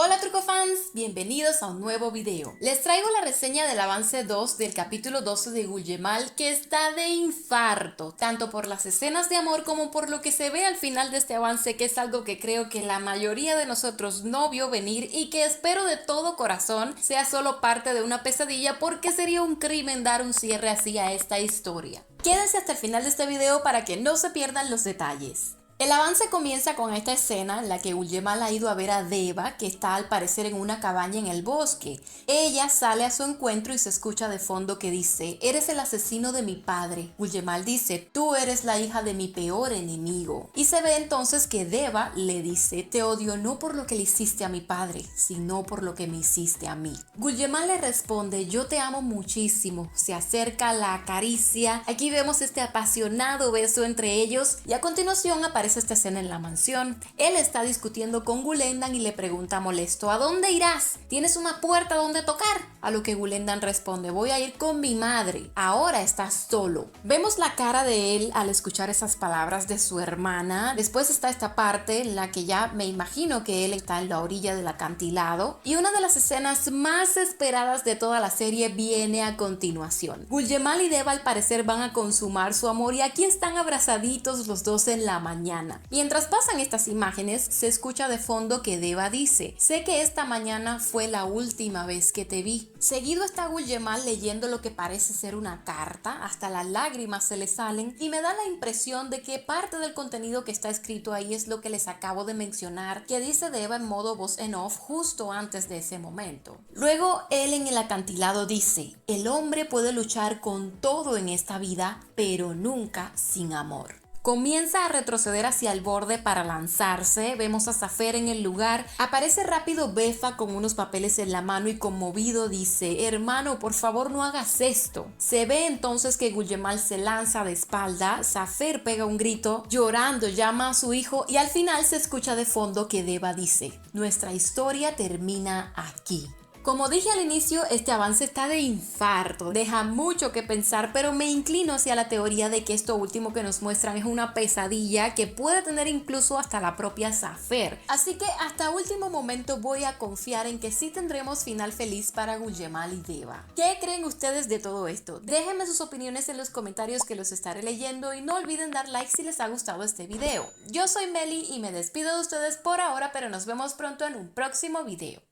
Hola trucofans, bienvenidos a un nuevo video. Les traigo la reseña del avance 2 del capítulo 12 de Guillemal, que está de infarto, tanto por las escenas de amor como por lo que se ve al final de este avance, que es algo que creo que la mayoría de nosotros no vio venir y que espero de todo corazón sea solo parte de una pesadilla, porque sería un crimen dar un cierre así a esta historia. Quédense hasta el final de este video para que no se pierdan los detalles. El avance comienza con esta escena en la que Guillemal ha ido a ver a Deva, que está al parecer en una cabaña en el bosque. Ella sale a su encuentro y se escucha de fondo que dice: "Eres el asesino de mi padre". Guillemal dice: "Tú eres la hija de mi peor enemigo". Y se ve entonces que Deva le dice: "Te odio no por lo que le hiciste a mi padre, sino por lo que me hiciste a mí". Guillemal le responde: "Yo te amo muchísimo". Se acerca, la acaricia. Aquí vemos este apasionado beso entre ellos y a continuación aparece esta escena en la mansión. Él está discutiendo con Gulendan y le pregunta molesto: "¿A dónde irás? ¿Tienes una puerta donde tocar?". A lo que Gulendan responde: "Voy a ir con mi madre. Ahora estás solo". Vemos la cara de él al escuchar esas palabras de su hermana. Después está esta parte en la que ya me imagino que él está en la orilla del acantilado y una de las escenas más esperadas de toda la serie viene a continuación. Guillemal y Deva al parecer van a consumar su amor y aquí están abrazaditos los dos en la mañana. Mientras pasan estas imágenes, se escucha de fondo que Deva dice: "Sé que esta mañana fue la última vez que te vi". Seguido está Guillemal leyendo lo que parece ser una carta, hasta las lágrimas se le salen y me da la impresión de que parte del contenido que está escrito ahí es lo que les acabo de mencionar, que dice Deva en modo voz en off justo antes de ese momento. Luego él en el acantilado dice: "El hombre puede luchar con todo en esta vida, pero nunca sin amor". Comienza a retroceder hacia el borde para lanzarse. Vemos a Zafer en el lugar. Aparece rápido Befa con unos papeles en la mano y conmovido dice: "Hermano, por favor no hagas esto". Se ve entonces que Guillemal se lanza de espalda. Zafer pega un grito, llorando llama a su hijo y al final se escucha de fondo que Deva dice: "Nuestra historia termina aquí". Como dije al inicio, este avance está de infarto, deja mucho que pensar, pero me inclino hacia la teoría de que esto último que nos muestran es una pesadilla que puede tener incluso hasta la propia Zafer. Así que hasta último momento voy a confiar en que sí tendremos final feliz para Guillemal y Deva. ¿Qué creen ustedes de todo esto? Déjenme sus opiniones en los comentarios, que los estaré leyendo, y no olviden dar like si les ha gustado este video. Yo soy Meli y me despido de ustedes por ahora, pero nos vemos pronto en un próximo video.